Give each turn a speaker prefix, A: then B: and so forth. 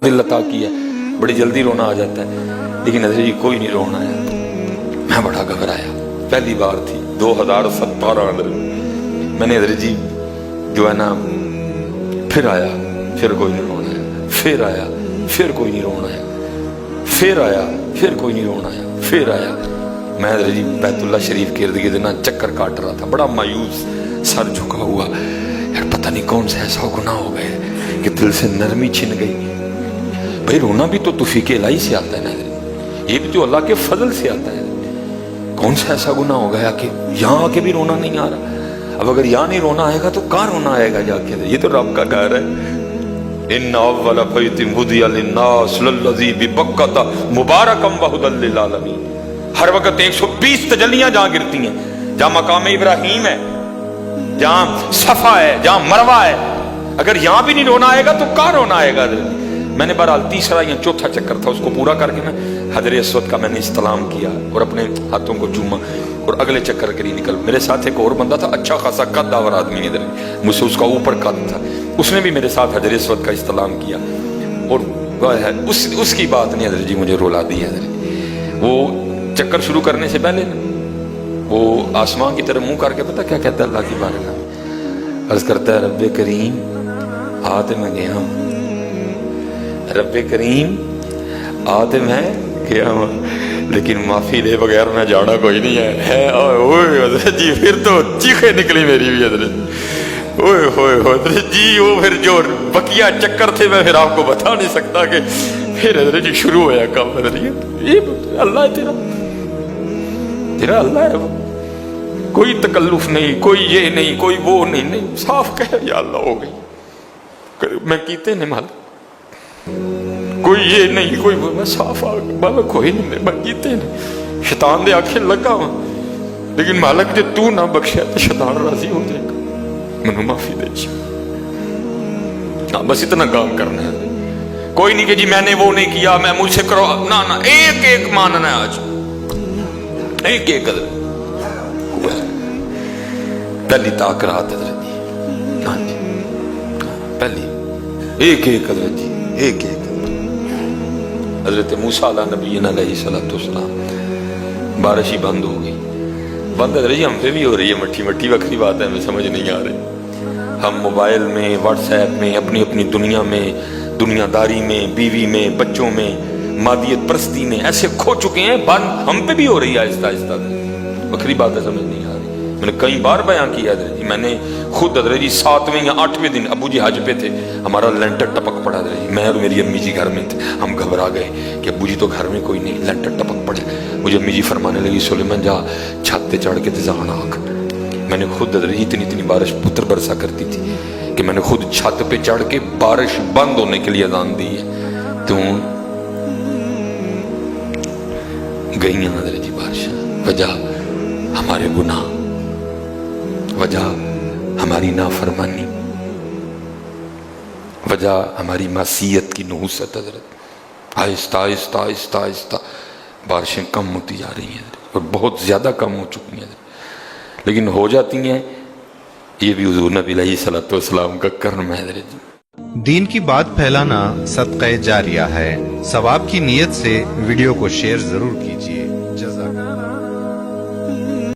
A: दिल अता किया, बड़ी जल्दी रोना आ जाता है, लेकिन हजरत जी कोई नहीं रोना आया। मैं बड़ा घबराया, पहली बार थी 2017 मैंने हजरत जी जो है ना फिर आया, फिर कोई नहीं रोना आया, फिर आया, फिर कोई नहीं रोना आया, फिर आया, फिर कोई नहीं रोना आया, फिर आया। मैं हजरत जी बैतुल्ला शरीफ के इर्द गिर्द ना चक्कर काट रहा था, बड़ा मायूस, सर झुका हुआ, यार पता नहीं कौन सा ऐसा गुनाह हो गया कि दिल से नरमी छिन गई। भाई रोना भी तो तौफीक इलाही से आता है ना, ये भी तो अल्लाह के फजल से आता है। कौन सा ऐसा गुनाह हो गया कि यहाँ आके भी रोना नहीं आ रहा? अब अगर यहाँ नहीं रोना आएगा तो कहाँ रोना आएगा जाके? ये तो रब का घर है। इन्ना अव्वल बैतिन वुदिअ लिन्नास लल्लज़ी बिबक्कता मुबारकम व हुदल लिल आलमीन। हर वक्त 120 तजल्लियां जहाँ गिरती हैं, जहाँ मकाम इब्राहिम है, जहाँ सफा है, जहाँ मरवा है, अगर यहाँ भी नहीं रोना आएगा तो कहाँ रोना आएगा? मैंने बहरहाल तीसरा या चौथा चक्कर था, उसको पूरा करके मैं हजर अस्वद का मैंने इस्तलाम किया और अपने हाथों को चूमा और अगले चक्कर के लिए निकल। मेरे साथ एक और बंदा था, अच्छा खासा कद्दावर आदमी, इधर मुझसे उसका ऊपर कद था, उसने भी मेरे साथ हजर अस्वद का इस्तलाम किया और उसकी बात नहीं हजरत जी मुझे रुला दी है। वो चक्कर शुरू करने से पहले वो आसमान की तरफ मुंह करके पता क्या कहता है अल्लाह की बारगाह में? अर्ज करता है, रब्बे करीम आते मैं गया हूं, रब्बे करीम आते मैं गया हूं, लेकिन माफी दे बगैर मैं जाना कोई नहीं है। ओए हजरत जी फिर तो चीखे निकली मेरी भी हजरत। ओए होए हजरत जी वो फिर जो बकिया चक्कर थे मैं फिर आपको बता नहीं सकता कि फिर हजरत जी शुरू होया काम। ये अल्लाह तेरा अल्लाह है, वो कोई तकल्लुफ नहीं, कोई ये नहीं, कोई वो नहीं, साफ कह या अल्लाह हो गई, मैं कीते ने माल कोई ये नहीं, कोई वो, मैं साफ आ गया, कोई नहीं, मैं कीते नहीं, शैतान दे आखे लगा हुआ, लेकिन मालक जे तू ना बख्शा तो शैतान राजी हो जाएगा, मैनू माफी दे। बस इतना काम करना है, कोई नहीं कि जी मैंने वो नहीं किया, मैं मुझसे करो ना ना, एक एक मानना है आज, एक एक पहली ताक रात हजरत जी, हाँ जी पहली एक एक हजरत जी, एक एक हजरत मूसा अला नबीना अलैहिस्सलातु वस्सलाम, बारिश ही बंद हो गई, बंद हजरत जी हम पे भी हो रही है, मट्टी मट्टी वक्री बात है, हमें समझ नहीं आ रही। हम मोबाइल में, व्हाट्सएप में, अपनी अपनी दुनिया में, दुनियादारी में, बीवी में, बच्चों में, मादियत परस्ती में ऐसे खो चुके हैं, बंद हम पे भी हो रही है आहिस्ता आहिस्ता, वक्री बात है, समझ नहीं आ रही। मैंने कई बार बयां किया हजरत जी, मैंने खुद हजरत जी 7वें या 8वें दिन अबू जी हज पे थे, हमारा लेंटर टपक पड़ा हजरत जी, मैं और मेरी अम्मी जी घर में थे, हम घबरा गए कि अबू जी तो घर में कोई नहीं, लेंटर टपक पड़े। मुझे अम्मी जी फरमाने लगी, सुलेमान जा छत पे चढ़ के जान आग। मैंने खुद हजरत जी इतनी इतनी बारिश पुत्र बरसा करती थी कि मैंने खुद छत पे चढ़ के बारिश बंद होने के लिए अजान दी है। तो गई हजरत जी बारिश, वजह हमारे गुनाह, वजह हमारी नाफरमानी, वजह हमारी मासियत की नहुसत। हजरत आहिस्ता आहिस्ता आहिस्ता आहिस्ता बारिशें कम होती जा रही हैं और बहुत ज़्यादा कम हो चुकी हैं, लेकिन हो जाती हैं। ये भी हुजूर नबी अलैहिस्सलातु वस्सलाम का कर्म है हजरत जी।
B: दीन की बात फैलाना सदक़े जारिया है। सवाब की नीयत से वीडियो को शेयर जरूर कीजिए।